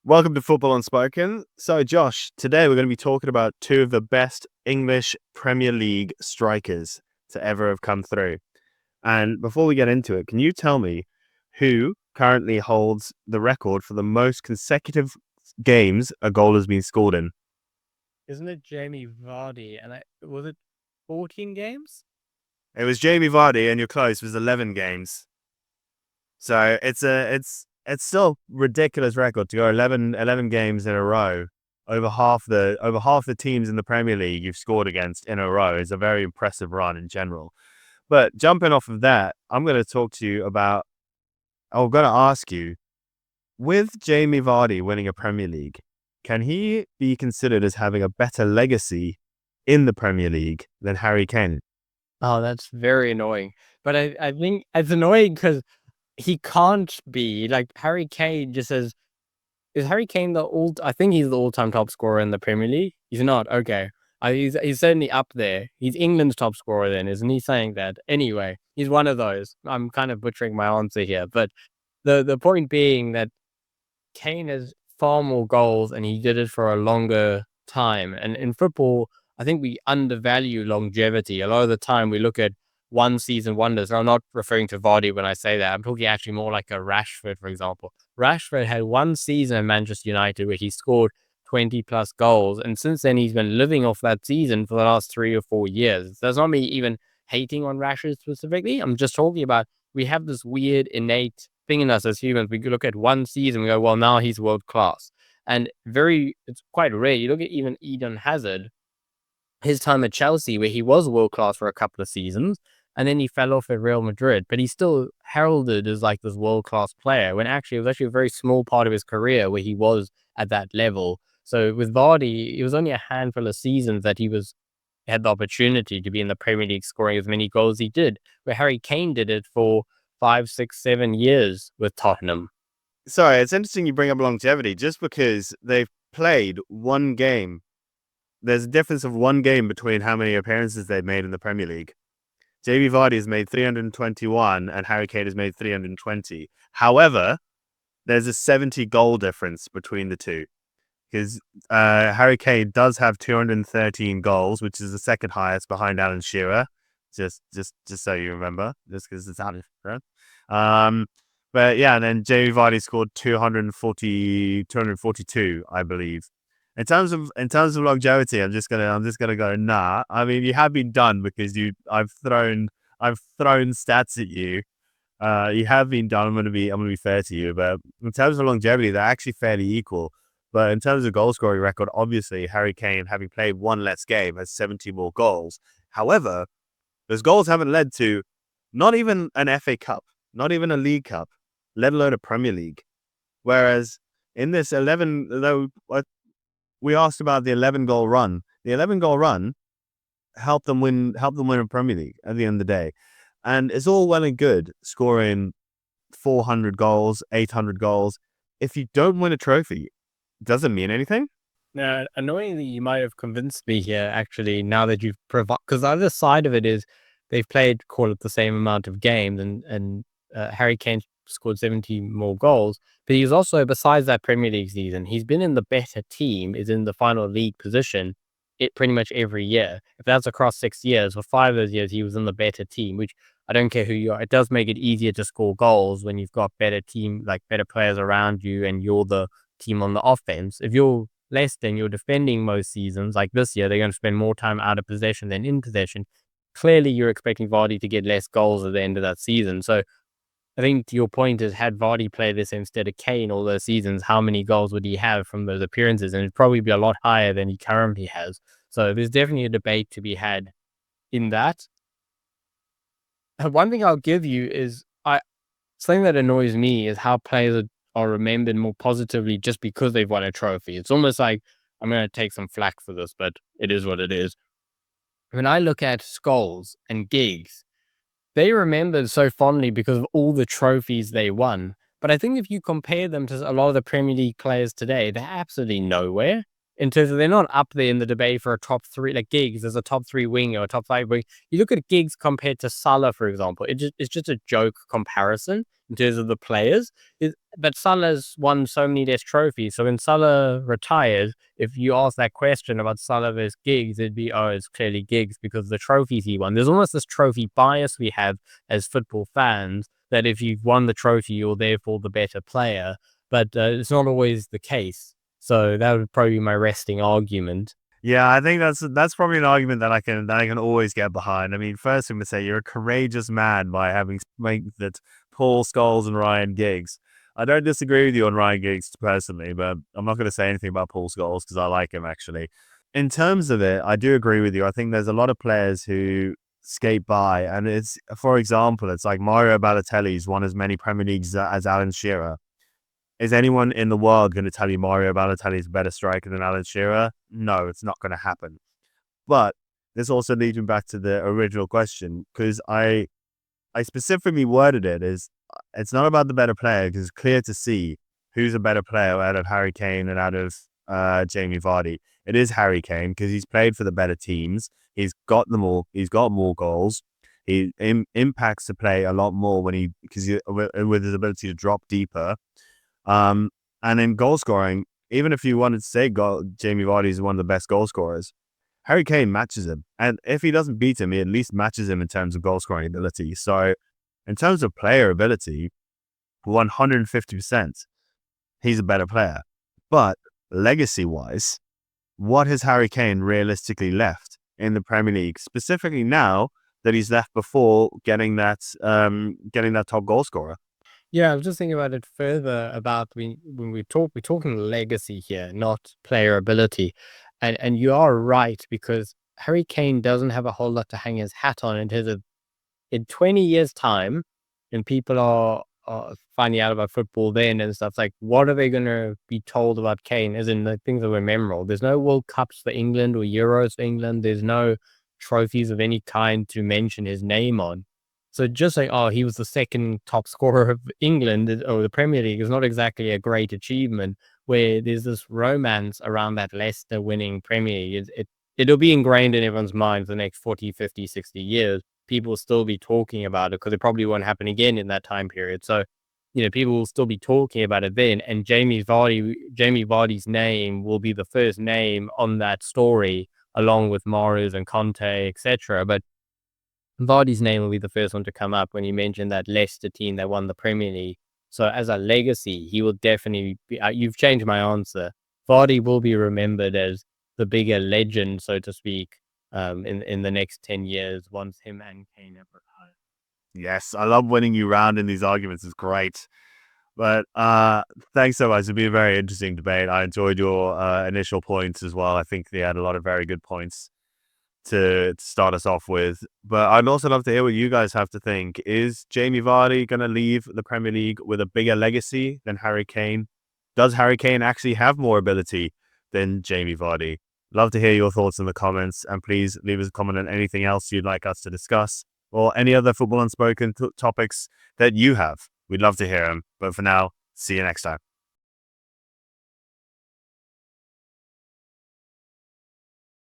Welcome to Football Unspoken. So, Josh, today we're going to be talking about two of the best English Premier League strikers to ever have come through. And before we get into it, can you tell me who currently holds the record for the most consecutive games a goal has been scored in? Isn't it Jamie Vardy? And was it 14 games? It was Jamie Vardy, and you're close. It was 11 games. So it's still ridiculous record to go 11 games in a row. Over half the teams in the Premier League you've scored against in a row is a very impressive run in general. But jumping off of that, I'm going to ask you, with Jamie Vardy winning a Premier League, can he be considered as having a better legacy in the Premier League than Harry Kane? Oh, that's very annoying. But I think it's annoying because he can't be like Harry Kane just says, is Harry Kane I think he's the all-time top scorer in the Premier League. He's not. Okay. He's certainly up there. He's England's top scorer then, isn't he saying that? Anyway, he's one of those. I'm kind of butchering my answer here, but the point being that Kane has far more goals and he did it for a longer time. And in football, I think we undervalue longevity. A lot of the time we look at one season wonders. I'm not referring to Vardy when I say that. I'm talking actually more like a Rashford, for example. Rashford had one season at Manchester United where he scored 20 plus goals. And since then, he's been living off that season for the last 3 or 4 years. That's not me even hating on Rashford specifically. I'm just talking about we have this weird innate thing in us as humans. We look at one season, we go, well, now he's world class. And it's quite rare. You look at even Eden Hazard, his time at Chelsea, where he was world class for a couple of seasons, and then he fell off at Real Madrid, but he's still heralded as like this world class player when actually it was actually a very small part of his career where he was at that level. So with Vardy, it was only a handful of seasons that had the opportunity to be in the Premier League scoring as many goals as he did, where Harry Kane did it for 5, 6, 7 years with Tottenham. Sorry, it's interesting you bring up longevity just because they've played one game. There's a difference of one game between how many appearances they've made in the Premier League. Jamie Vardy has made 321 and Harry Kane has made 320. However, there's a 70 goal difference between the two because Harry Kane does have 213 goals, which is the second highest behind Alan Shearer. Just so you remember, just because it's out of right? But yeah, and then Jamie Vardy scored 242, I believe. In terms of longevity, I'm just gonna go nah. I mean, you have been done because I've thrown stats at you. You have been done. I'm gonna be fair to you, but in terms of longevity, they're actually fairly equal. But in terms of goal scoring record, obviously Harry Kane, having played one less game, has 70 more goals. However, those goals haven't led to not even an FA Cup, not even a League Cup, let alone a Premier League. Whereas in this 11, though, we asked about the 11 goal run. The 11 goal run helped them win a Premier League at the end of the day. And it's all well and good scoring 400 goals, 800 goals. If you don't win a trophy, it doesn't mean anything. Now, annoyingly, you might have convinced me here, actually, now that you've provided, because the other side of it is they've played, call it the same amount of games, and Harry Kane scored 70 more goals. But he's also, besides that Premier League season, he's been in the better team, is in the final league position it pretty much every year. If that's across 6 years, for 5 of those years, he was in the better team, which I don't care who you are. It does make it easier to score goals when you've got better team, like better players around you, and you're the team on the offense. If you're Leicester and you're defending most seasons, like this year, they're going to spend more time out of possession than in possession. Clearly, you're expecting Vardy to get less goals at the end of that season. So I think to your point is, had Vardy played this instead of Kane all those seasons, how many goals would he have from those appearances? And it'd probably be a lot higher than he currently has. So there's definitely a debate to be had in that. One thing I'll give you is something that annoys me is how players are remembered more positively just because they've won a trophy. It's almost like I'm going to take some flack for this, but it is what it is. When I look at Scholes and Giggs, they remembered so fondly because of all the trophies they won. But I think if you compare them to a lot of the Premier League players today, they're absolutely nowhere. In terms of they're not up there in the debate for a top three, like Giggs as a top three wing or a top five wing. You look at Giggs compared to Salah, for example, it's just a joke comparison in terms of the players. But Salah's won so many less trophies. So when Salah retires, if you ask that question about Salah versus Giggs, it'd be, oh, it's clearly Giggs because of the trophies he won. There's almost this trophy bias we have as football fans that if you've won the trophy, you're therefore the better player. But it's not always the case. So that would probably be my resting argument. Yeah, I think that's probably an argument that I can always get behind. I mean, first I'm gonna say you're a courageous man by having made that Paul Scholes and Ryan Giggs. I don't disagree with you on Ryan Giggs personally, but I'm not gonna say anything about Paul Scholes because I like him actually. In terms of it, I do agree with you. I think there's a lot of players who skate by, and it's for example, it's like Mario Balotelli's won as many Premier Leagues as Alan Shearer. Is anyone in the world going to tell you Mario Balotelli is a better striker than Alan Shearer? No, it's not going to happen. But this also leads me back to the original question because I specifically worded it as it's not about the better player because it's clear to see who's a better player out of Harry Kane and out of Jamie Vardy. It is Harry Kane because he's played for the better teams. He's got them all. He's got more goals. He impacts the play a lot more when with his ability to drop deeper. And in goal scoring, even if you wanted to say Jamie Vardy is one of the best goal scorers, Harry Kane matches him. And if he doesn't beat him, he at least matches him in terms of goal scoring ability. So in terms of player ability, 150%, he's a better player. But legacy wise, what has Harry Kane realistically left in the Premier League, specifically now that he's left before getting that top goal scorer? Yeah, I was just thinking about it further about when we're talking legacy here, not player ability. And you are right because Harry Kane doesn't have a whole lot to hang his hat on in terms of in 20 years' time, and people are finding out about football then and stuff, like, what are they going to be told about Kane? As in the things that were memorable. There's no World Cups for England or Euros for England. There's no trophies of any kind to mention his name on. So just saying, oh, he was the second top scorer of England or the Premier League is not exactly a great achievement. Where there's this romance around that Leicester winning Premier League. It'll be ingrained in everyone's mind for the next 40, 50, 60 years. People will still be talking about it because it probably won't happen again in that time period. So, people will still be talking about it then. And Jamie Vardy's name will be the first name on that story, along with Mahrez and Conte, etc. But Vardy's name will be the first one to come up when you mention that Leicester team that won the Premier League. So as a legacy, he will definitely be. You've changed my answer. Vardy will be remembered as the bigger legend, so to speak, in the next 10 years once him and Kane have retired. Yes, I love winning you round in these arguments. It's great. But thanks so much. It's been a very interesting debate. I enjoyed your initial points as well. I think they had a lot of very good points to start us off with. But I'd also love to hear what you guys have to think. Is Jamie Vardy going to leave the Premier League with a bigger legacy than Harry Kane? Does Harry Kane actually have more ability than Jamie Vardy? Love to hear your thoughts in the comments, and please leave us a comment on anything else you'd like us to discuss or any other Football Unspoken topics that you have. We'd love to hear them. But for now, see you next time.